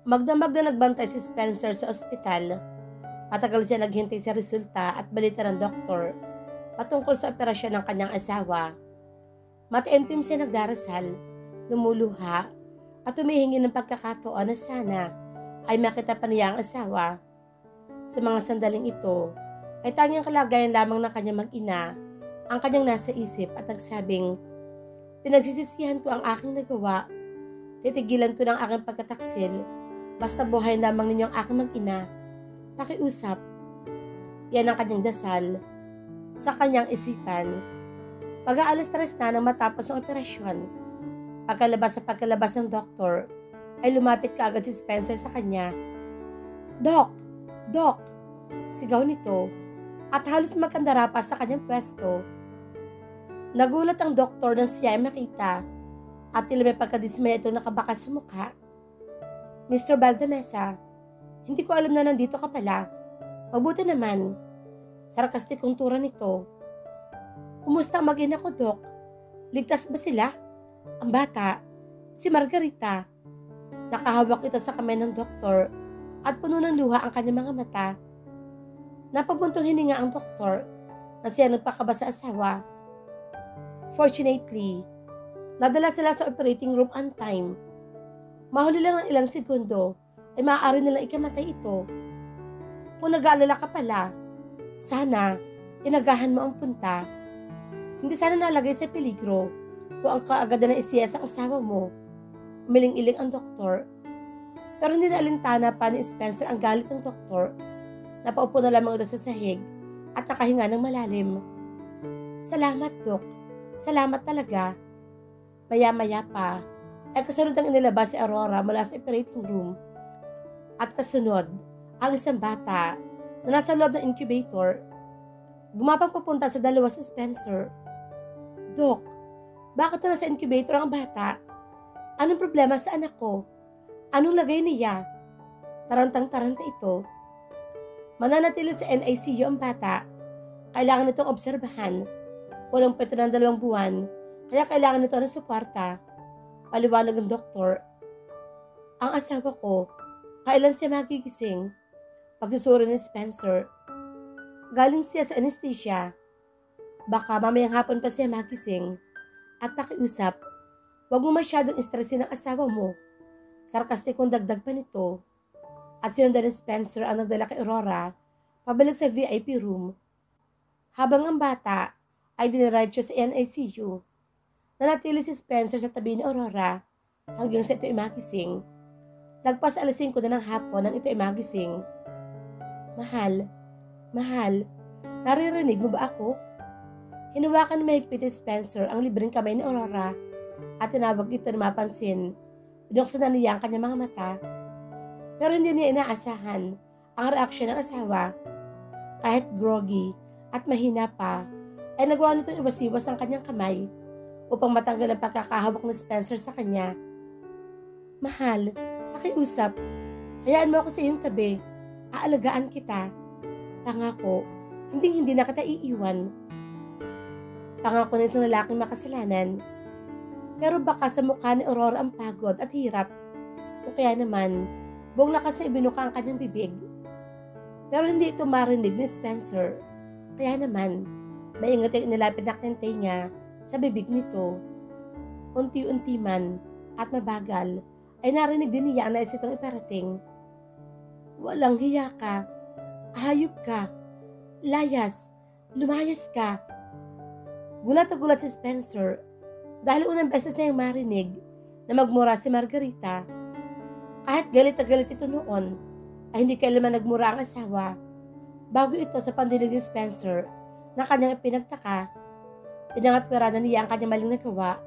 Magdamag na nagbantay si Spencer sa ospital. Matagal siya naghintay sa resulta at balita ng doktor patungkol sa operasyon ng kanyang asawa. Mataimtim siya nagdarasal, lumuluha, at humihingi ng pagkakataon na sana ay makita pa niya ang asawa. Sa mga sandaling ito, ay tanging kalagayan lamang ng kanyang mag-ina ang kanyang nasa isip at nagsabing, "Pinagsisisihan ko ang aking nagawa. Titigilan ko ng aking pagkataksil. Basta buhay lamang ninyo ang aking mag-ina. Pakiusap." Yan ang kanyang dasal sa kanyang isipan. Pag-aalas 3 na nang matapos ang operasyon. Pagkalabas ng doktor, ay lumapit kaagad si Spencer sa kanya. "Dok! Dok!" sigaw nito at halos magkandara pa sa kanyang pwesto. Nagulat ang doktor nang siya ay makita at tila may pagkadismaya itong nakabakas sa mukha. "Mr. Valdemesa, hindi ko alam na nandito ka pala. Mabuti naman." Sarkastikong tura nito. "Kumusta ang mag-ina ko, Dok? Ligtas ba sila?" Ang bata, si Margarita. Nakahawak ito sa kamay ng doktor at puno ng luha ang kanyang mga mata. Napabuntong hininga ang doktor na siya nagpakaba sa asawa. Fortunately, nadala sila sa operating room on time. Mahuli lang ng ilang segundo ay maaari nilang ikamatay ito. Kung nag-aalala ka pala, sana inagahan mo ang punta. Hindi sana nalagay sa peligro kung ang kaagadan na isiyas ang asawa mo. Umiling-iling ang doktor. Pero hindi naalintana pa ni Spencer ang galit ng doktor. Napaupo na lamang ito sa sahig at nakahinga ng malalim. "Salamat, Dok. Salamat talaga." Maya-maya pa, ay kasunod ang inilabas si Aurora mula sa operating room. At kasunod, ang isang bata na nasa loob ng incubator. Gumapang papunta sa dalawa si Spencer. "Dok, bakit nasa incubator ang bata? Anong problema sa anak ko? Anong lagay niya?" Tarantang-taranta ito. Mananatili sa NICU ang bata. Kailangan nitong obserbahan. Walang pwede ng 2 buwan, kaya kailangan nito ng suporta. Paliwanag ng doktor. "Ang asawa ko, kailan siya magigising?" Pagsusuri ni Spencer. "Galing siya sa anesthesia. Baka mamayang hapon pa siya magising. At pakiusap, huwag mo masyadong istresin ang asawa mo." Sarkastikong dagdag pa nito. At sinundan ni Spencer ang nagdala kay Aurora pabalik sa VIP room. Habang ang bata ay diniretso sa NICU, nanatili si Spencer sa tabi ni Aurora hanggang sa ito ay magising. Lagpas alas 5 na ng hapon nang ito ay magising. "Mahal, mahal, naririnig mo ba ako?" Hinuwakan na mahigpit ni Spencer ang libreng kamay ni Aurora at tinawag ito na mapansin. Binuksan na niya ang kanyang mga mata. Pero hindi niya inaasahan ang reaksyon ng asawa. Kahit groggy at mahina pa, ay nagawa nitong iwas-iwas ang kanyang kamay upang matanggal ang pagkakahawak ni Spencer sa kanya. "Mahal, pakiusap. Hayaan mo ako sa iyong tabi. Aalagaan kita. Pangako, hindi na kita iiwan." Pangako ng isang lalaking makasalanan. Pero baka sa mukha ni Aurora ang pagod at hirap. O kaya naman, buong lakas na ibinuka ang kanyang bibig. Pero hindi ito marinig ni Spencer. Kaya naman, maingat ang inilapit na tenga sa bibig nito. Unti-unti man at mabagal ay narinig din niya ang nais itong iparating. "Walang hiya ka. Hayop ka. Layas. Lumayas ka." Gulat na gulat si Spencer dahil unang beses na yung marinig na magmura si Margarita. Kahit galit na galit ito noon, ay hindi kailanman nagmura ang asawa. Bago ito sa pandinig ni Spencer na kanyang pinagtaka, pinangatwiranan niya ang kanyang maling nagawa.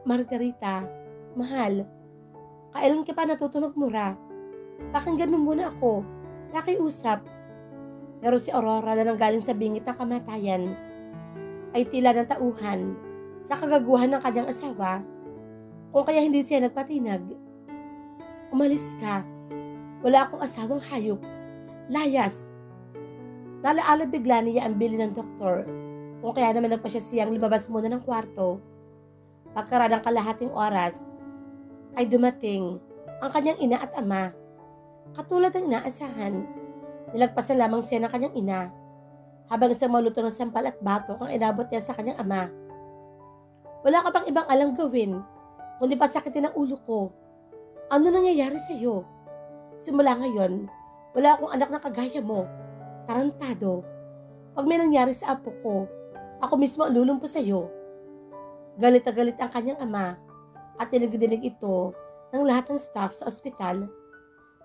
Margarita, mahal, kailan ka pa natuto magmura? Pakinggan mo muna ako, pakiusap." Pero si Aurora na nanggaling sa bingit ng kamatayan ay tila ng tauhan sa kagaguhan ng kanyang asawa, kung kaya hindi siya nagpatinag. "Umalis ka. Wala akong asawang hayop. Layas." Nalaala bigla niya ang bilin ng doktor, kung kaya naman nagpasya siyang lumabas muna ng kwarto. Pagkaraan ng kalahating oras, ay dumating ang kanyang ina at ama. Katulad ng inaasahan, nilagpasan lamang siya ng kanyang ina habang isang maluto ng sampal at batok ang inabot niya sa kanyang ama. Wala ka bang ibang alam gawin kundi pasakitin ang ulo ko? Ano nangyayari sa iyo? Simula ngayon, wala akong anak na kagaya mo. Tarantado. Pag may nangyari sa apo ko, ako mismo ang lulumpo sa iyo. Galit na galit ang kanyang ama at dinig ito ng lahat ng staff sa ospital.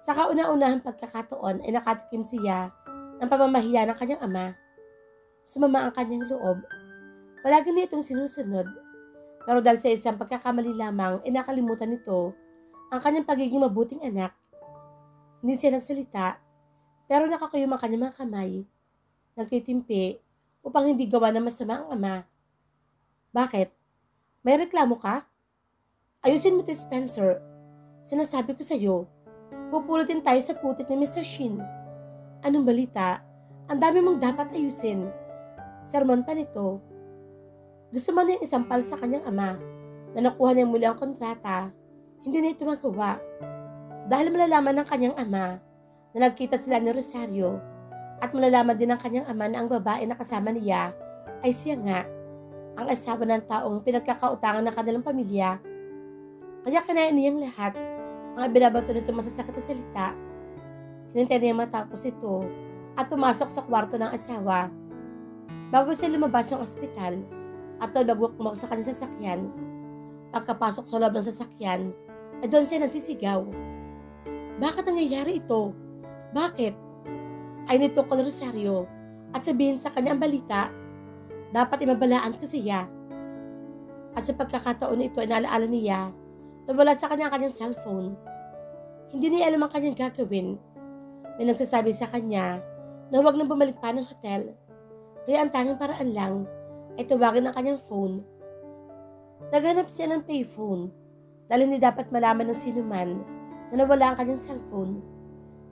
Sa kauna-unahang pagkakataon ay nakatikim siya ng pamamahiya ng kanyang ama. Sumama ang kanyang loob. Palagi niya itong sinusunod. Pero dahil sa isang pagkakamali lamang ay nakalimutan nito ang kanyang pagiging mabuting anak. Hindi siya nagsalita pero nakakuyom ang kanyang mga kamay. Nagtitimpi upang hindi gawa ng masama ang ama. Bakit? May reklamo ka? Ayusin mo ito, Spencer. Sinasabi ko sa iyo, pupulutin tayo sa putik ni Mr. Shin. Anong balita? Ang dami mong dapat ayusin. Sermon pa nito. Gusto man niyang isampal sa kanyang ama na nakuha niya muli ang kontrata. Hindi na ito magawa. Dahil malalaman ng kanyang ama na nagkita sila ni Rosario at malalaman din ng kanyang ama na ang babae na kasama niya ay siya nga, ang asawa ng taong pinagkakautangan ng kanilang pamilya. Kaya kinain niyang lahat ang binabato nito masasakit na salita. Hinintay niya matapos ito at pumasok sa kwarto ng asawa. Bago siya lumabas ng ospital at nagwakmak sa kanyang sasakyan. Pagkapasok sa loob ng sasakyan, ay doon siya nagsisigaw. Bakit nangyayari ito? Bakit? Ay nito ko Rosario at sabihin sa kanya ang balita. Dapat imabalaan ko siya. At sa pagkakataon ito ay naalaala niya na wala sa kanya ang kanyang cellphone. Hindi niya alam ang kanyang gagawin. May nagsasabi sa kanya na huwag nang bumalik pa ng hotel. Kaya ang tanging paraan lang ay tawagin ang kanyang phone. Naghanap siya ng payphone dahil hindi dapat malaman ng sinuman na nawala ang kanyang cellphone.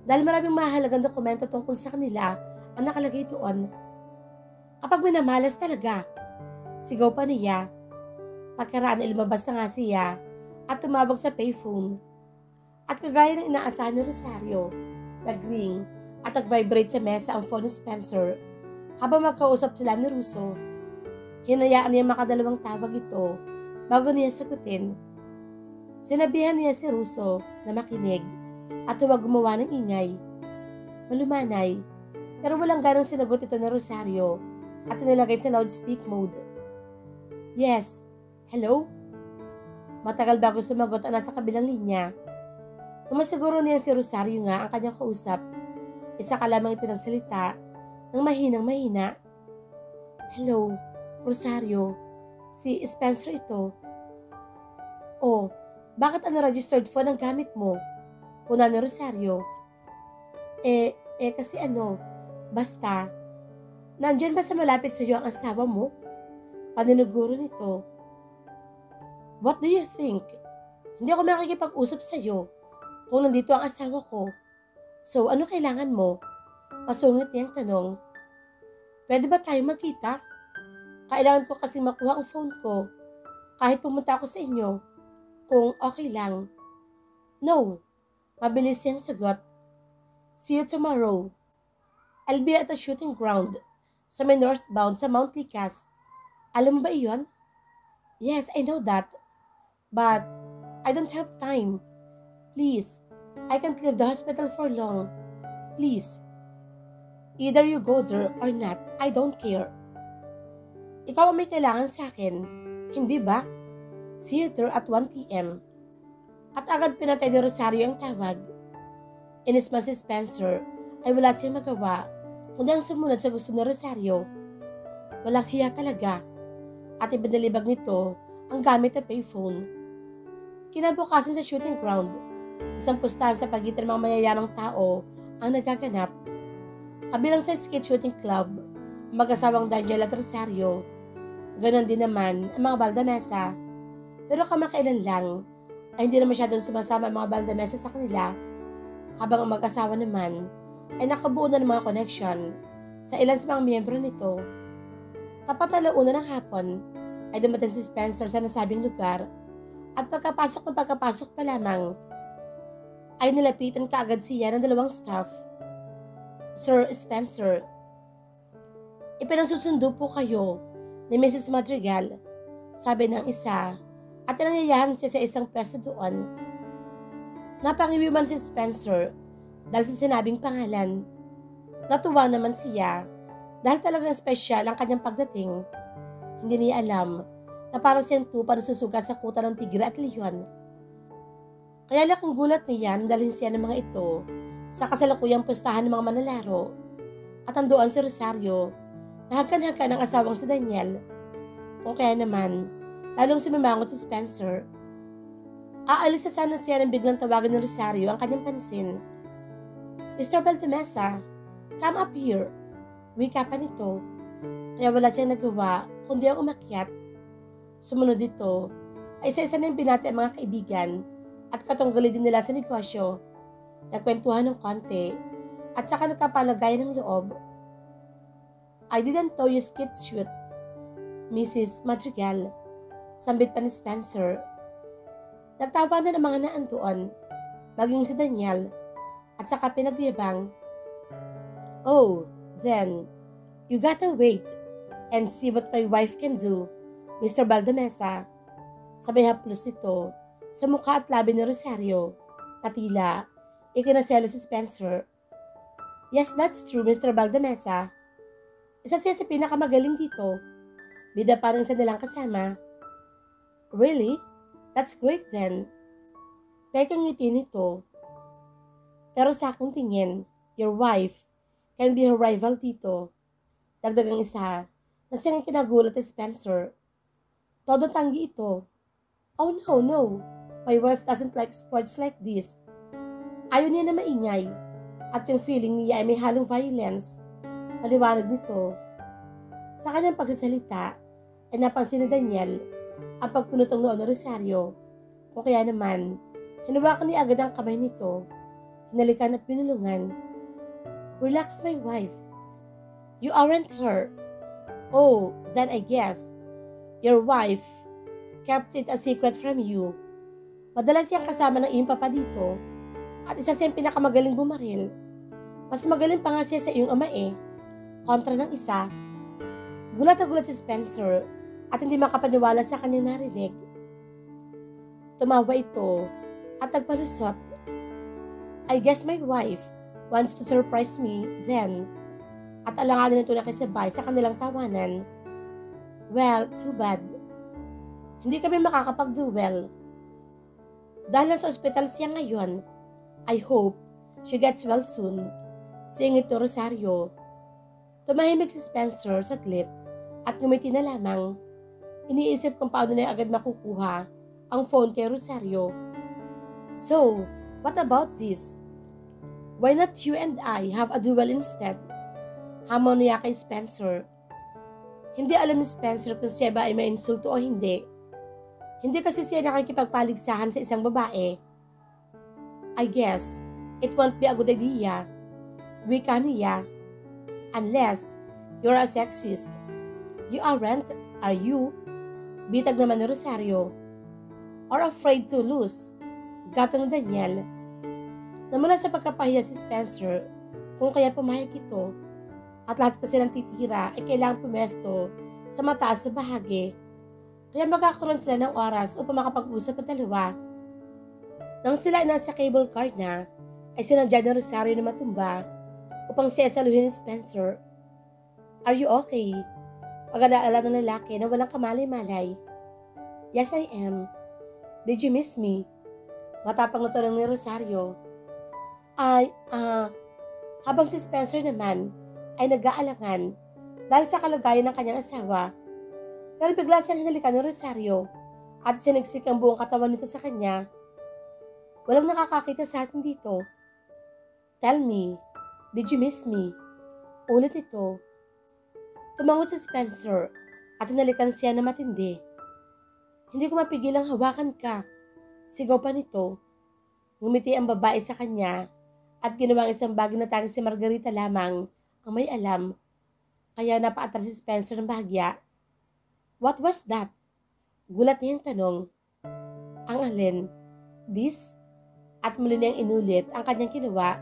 Dahil maraming mahalagang dokumento tungkol sa kanila ang nakalagay doon. Kapag minamalas talaga, sigaw pa niya. Pagkaraan ay lumabas na nga siya at tumawag sa payphone. At kagaya ng inaasahan ni Rosario, nag-ring at nag-vibrate sa mesa ang phone ni Spencer habang magkausap sila ni Russo. Hinayaan niya makadalawang tawag ito bago niya sagutin. Sinabihan niya si Russo na makinig at huwag gumawa ng ingay. Malumanay, pero walang ganang sinagot ito ni Rosario at nilagay sa loudspeak mode. Yes, hello? Matagal bago sumagot ang nasa kabilang linya. Tumasiguro niya si Rosario nga ang kanyang kausap. Isa ka lamang ito nagsalita ng mahinang-mahina. Hello, Rosario. Si Spencer ito. Oh, bakit ang registered phone ang gamit mo? Puna ni Rosario. Kasi basta. Nandyan ba sa malapit sa iyo ang asawa mo? Paninuguro nito. What do you think? Hindi ako makikipag-usap sa iyo kung nandito ang asawa ko. So, ano kailangan mo? Pasungit niyang tanong. Pwede ba tayo magkita? Kailangan ko kasi makuha ang phone ko kahit pumunta ako sa inyo. Kung okay lang. No. Mabilis siyang sagot. See you tomorrow. I'll be at the shooting ground sa may northbound sa Mount Licas. Alam mo ba iyon? Yes, I know that. But I don't have time. Please, I can't leave the hospital for long. Please. Either you go there or not, I don't care. Ikaw ang may kailangan sa akin, hindi ba? See you there at 1 p.m. At agad pinatay ni Rosario ang tawag. Inis man si Spencer ay wala siyang magawa kundi ang sumunod sa gusto ni Rosario. Walang hiya talaga at ibinalibag nito ang gamit na payphone. Kinabukasan sa shooting ground, isang pustahan sa pagitan ng mga mayayamang tao ang nagaganap. Kabilang sa skate shooting club, ang mag-asawang Daniel at Rosario. Ganon din naman ang mga Valdamesa. Pero kamakailan lang ay hindi na masyadong sumasama ang mga Valdamesa sa kanila, habang ang mag-asawa naman ay nakabuo na ng mga connection sa ilan sa mga miyembro nito. Tapat na launa ng hapon ay dumating si Spencer sa nasabing lugar at pagkapasok pa lamang ay nilapitan kaagad siya ng dalawang staff. Sir Spencer, ipinasusundo po kayo ni Mrs. Madrigal, sabi ng isa, at inanyayahan siya sa isang pwesto doon. Napangiwi man si Spencer dahil sa sinabing pangalan. Natuwa naman siya dahil talagang espesyal ang kanyang pagdating. Hindi niya alam na parang siyang tupa na susuga sa kuta ng tigre at leon. Kaya laking gulat niya nang dalhin siya ng mga ito sa kasalukuyang pustahan ng mga manlalaro. At andoon si Rosario na hagkan-hagkan ang asawang si Daniel. Kung kaya naman, lalong sumimangot si Spencer. Aalis na sana siya nang biglang tawagan ni Rosario ang kanyang pansin. Mr. Valdemesa, come up here. Wika pa nito. Kaya wala siyang nagawa kundi ang umakyat. Sumunod dito ay isa-isa na yung binati ang mga kaibigan at katunggali din nila sa negosyo. Nagkwentuhan ng konti at saka nagkapalagayan ng loob. I didn't know you skid shoot, Mrs. Madrigal. Sambit pa ni Spencer. Nagtawanan ang mga naandoon, maging si Daniel, at saka pinagyabang. Oh, then, you gotta wait and see what my wife can do, Mr. Valdemesa. Sabay haplos ito sa mukha at labi ni Rosario, na tila ikinaselo si Spencer. Yes, that's true, Mr. Valdemesa. Isa siya sa pinakamagaling dito. Bida pa rin sa nilang kasama. Really? That's great then. Pekang ngiti nito. Pero sa aking tingin, your wife can be her rival dito. Dagdagang isa na siyang kinagulat ni Spencer. Todo tanggi ito. Oh no. My wife doesn't like sports like this. Ayaw niya na maingay. At yung feeling niya ay may halong violence. Maliwanag nito. Sa kanyang pagsasalita ay napansin ni Daniel ang pagkunutong noon ng Rosario. Kung kaya naman, hinawakan niya agad ang kamay nito. Hinalikan at binulungan. Relax, my wife. You aren't her. Oh, then I guess your wife kept it a secret from you. Madalas siyang kasama ng iyong papa dito at isa siyang pinakamagaling bumaril. Mas magaling pa nga siya sa iyong ama eh. Kontra ng isa. Gulat na gulat si Spencer at hindi makapaniwala sa kanyang narinig. Tumawa ito at nagpalusot. I guess my wife wants to surprise me then. At alanganin ito nakisabay sa kanilang tawanan. Well, too bad. Hindi kami makakapag-duel. Dahil nasa ospital siya ngayon, I hope she gets well soon. Singit to Rosario. Tumahimik si Spencer saglit at ngumiti na lamang. Iniisip kung paano na agad makukuha ang phone kay Rosario. So, what about this? Why not you and I have a duel instead? Hamon niya kay Spencer. Hindi alam ni Spencer kung siya ba ay may insulto o hindi. Hindi kasi siya nakikipagpaligsahan sa isang babae. I guess it won't be a good idea. Wika niya. Unless you're a sexist. You aren't, are you? Bitag naman ni Rosario. Or afraid to lose? Gatong Daniel. Namula sa pagkapahiya si Spencer kung kaya pumayag ito. At lahat kasi ng titira ay kailangang pumesto sa mataas sa bahagi. Kaya magkakaroon sila ng oras upang makapag-usap ang dalawa. Nang sila ay nasa cable car na, ay sinadya ng Rosario na matumba upang siya saluhin ni Spencer. Are you okay? Pag-alaala ng lalaki na walang kamalay-malay. Yes, I am. Did you miss me? Matapang na tanong ni Rosario. Habang si Spencer naman ay nag-aalangan dahil sa kalagayan ng kanyang asawa. Pero bigla siyang hinalikan ni Rosario at sinigsik ang buong katawan nito sa kanya. Walang nakakakita sa atin dito. Tell me, did you miss me? Ulit ito. Tumango si Spencer at hinalikan siya na matindi. Hindi ko mapigilang hawakan ka. Sigaw pa nito. Ngumiti ang babae sa kanya at ginawang isang bagay na tanging si Margarita lamang ang may alam. Kaya napaatras si Spencer ng bahagya. What was that? Gulat niyang tanong. Ang alin? This? at muli niyang inulit ang kanyang ginawa.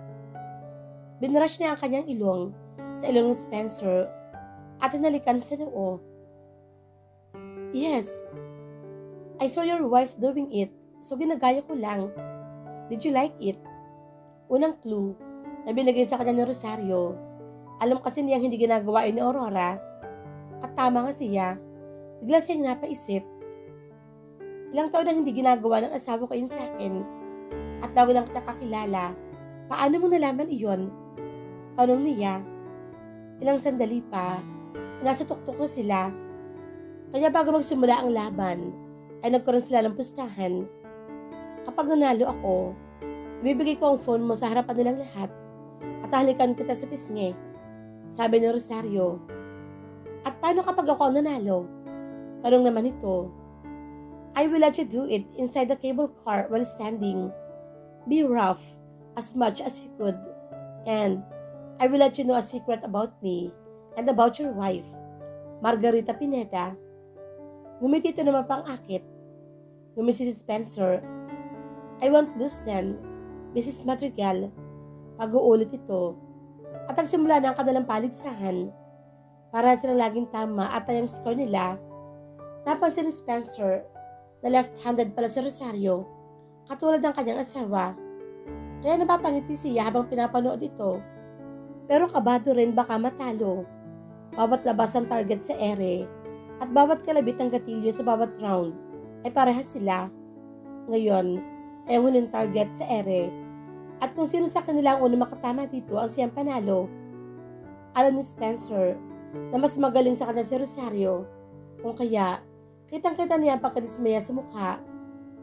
Binrush niya ang kanyang ilong sa ilong ng Spencer at hinalikan sa noo. Yes, I saw your wife doing it, so ginagaya ko lang. Did you like it? Unang clue na binigay sa kanya ni Rosario. Alam kasi niyang hindi ginagawa ni Aurora. At tama nga siya. Bigla siyang napaisip. Ilang taon nang hindi ginagawa ng asawa ko yun sa akin. At bago lang kita kakilala, paano mo nalaman iyon? Tanong niya. Ilang sandali pa, nasa tuktok na sila. Kaya bago magsimula ang laban, ay nagkaroon sila ng pustahan. Kapag nanalo ako, ibibigay ko ang phone mo sa harapan nilang lahat at halikan kita sa pisngi, sabi ni Rosario. At paano kapag ako ang nanalo? Tanong naman ito. I will let you do it inside the cable car while standing. Be rough as much as you could. And I will let you know a secret about me and about your wife, Margarita Pineda. Ngumiti ito naman pang akit. Ngumisi si Spencer. I won't lose then, Mrs. Madrigal. Pag-uulit ito. At nagsimula na ang kanilang paligsahan. Para silang laging tama at tayang score nila. Napansin ni Spencer na left-handed pala si Rosario, katulad ng kanyang asawa. Kaya napapangiti siya habang pinapanood ito. Pero kabado rin baka matalo. Bawat labas ang target sa ere at bawat kalabit ng gatilyo sa bawat round ay parehas sila. Ngayon ay ang huling target sa ere at kung sino sa kanila ang unang makatama dito ang siyang panalo. Alam ni Spencer na mas magaling sa kanya si Rosario, kung kaya kitang-kita niya ang pagkadismaya sa mukha.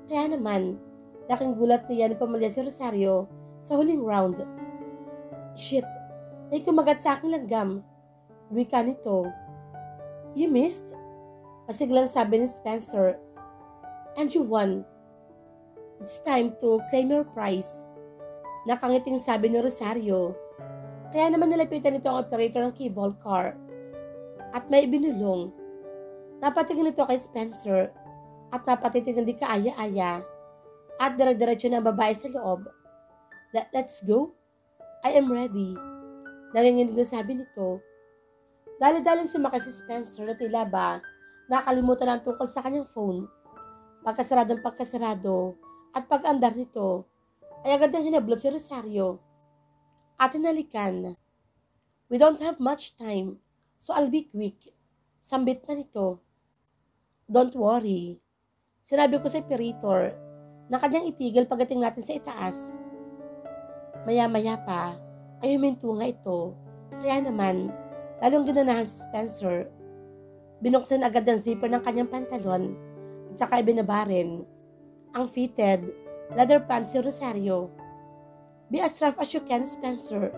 Kaya naman, laking gulat niya na pamilya si Rosario sa huling round. Shit! May kumagat sa aking langgam. Wika nito. You missed? Masiglang sabi ni Spencer. And you won. It's time to claim your prize. Nakangiting sabi ni Rosario. Kaya naman nilapitan nito ang operator ng cable car. At may binulong. Napatingin ito kay Spencer. At napatitingin di kaaya-aya. At dire-diretso na ang babae sa loob. Let's go? I am ready. Nanginginig na sabi nito. Dali-daling sumakay si Spencer na tila ba nakalimutan ang tungkol sa kanyang phone. Pagkasarado at pag-andar nito ay agad nang hinablot si Rosario at hinalikan. We don't have much time, so I'll be quick. Sambit pa nito. Don't worry. Sinabi ko sa operator na kanyang itigil pagdating natin sa itaas. Maya-maya pa ay huminto nga ito. Kaya naman, lalong ginanahan si Spencer. Binuksan agad ang zipper ng kanyang pantalon at saka ibinaba rin ang fitted leather pants si Rosario. Be as rough as you can, Spencer.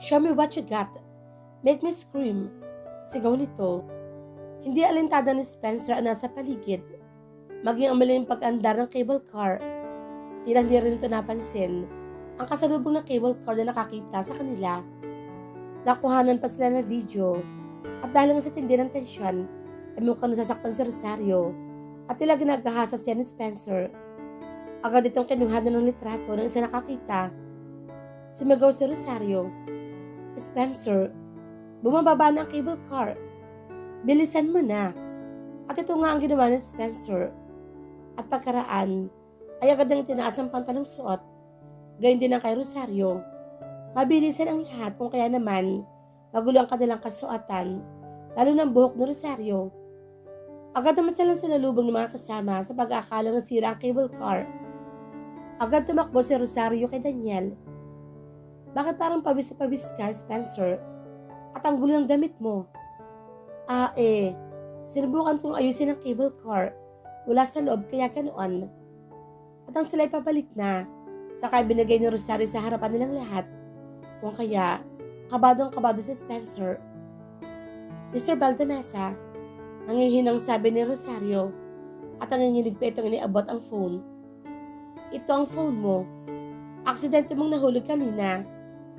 Show me what you got. Make me scream. Sigaw nito. Hindi alintada ni Spencer ang nasa paligid. Maging ang maling pag-andar ng cable car. Tila hindi rin ito napansin ang kasalubong na cable car na nakakita sa kanila. Nakuhanan pa sila ng video at dahil nga sa tindi ng tensyon ay mukhang nasasaktan si Rosario at tila ginagahasa siya ni Spencer. Agad itong kinuhanan ng litrato ng isa nakakita. Sumigaw si Rosario. Spencer, bumababa na ang cable car. Bilisan mo na. At ito nga ang ginawa ni Spencer. At pagkaraan ay agad nang itinaas ang pantalong suot. Gayun din ang kay Rosario. Mabilisan ang lahat kung kaya naman magulo ang kanilang kasuotan, lalo ng buhok ni Rosario. Agad naman silang sinalubong ng mga kasama sa pag-aakalang nasira ang cable car. Agad tumakbo si Rosario kay Daniel. Bakit parang pawis na pawis ka, Spencer? At ang gulo ng damit mo? Sinubukan kong ayusin ang cable car. Wala sa loob kaya ganoon. At ang sila'y pabalik na. Saka binigay ni Rosario sa harapan nilang lahat. Kung kaya, kabadong-kabado si Spencer. Mr. Valdemesa, nangihinang sabi ni Rosario at nanginginig pa itong iniabot ang phone. Ito ang phone mo. Aksidente mong nahulog kanina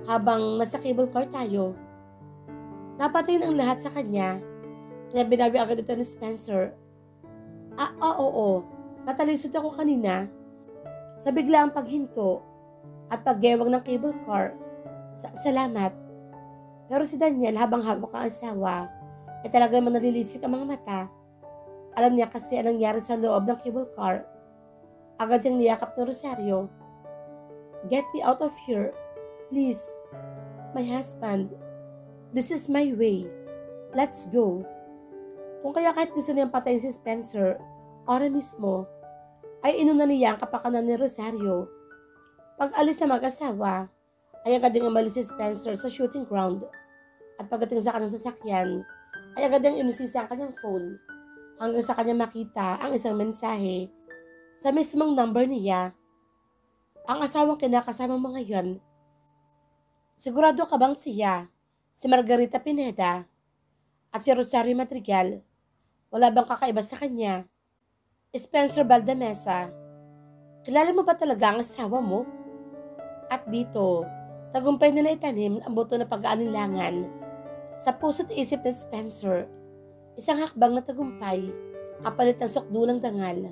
habang nasa cable car tayo. Napatingin ang lahat sa kanya kaya binawi agad ito ni Spencer. Oo. Natalisod ako kanina. Sa biglaang paghinto at paggewang ng cable car, salamat. Pero si Daniel habang hawak ang asawa ay talagang manalilisik ang mga mata. Alam niya kasi anong nangyari sa loob ng cable car. Agad siyang niyakap ng Rosario. Get me out of here, please. My husband. This is my way. Let's go. Kung kaya kahit gusto niyang patayin si Spencer, ora mismo, ay inuna niya ang kapakanan ni Rosario. Pag alis sa mag-asawa, ay agad ding umalis si Spencer sa shooting ground. At pagdating sa kanyang sasakyan, ay agad ding inusisi ang kanyang phone hanggang sa kanya makita ang isang mensahe sa mismong number niya. Ang asawang kinakasama mo ngayon. Sigurado ka bang siya, si Margarita Pineda, at si Rosario Madrigal, wala bang kakaiba sa kanya? Spencer Valdamesa, kilala mo ba talaga ang asawa mo? At dito, tagumpay na naitanim ang buto na pag-aalinlangan sa puso't isip ni Spencer. Isang hakbang na tagumpay, kapalit ng sukdulang dangal.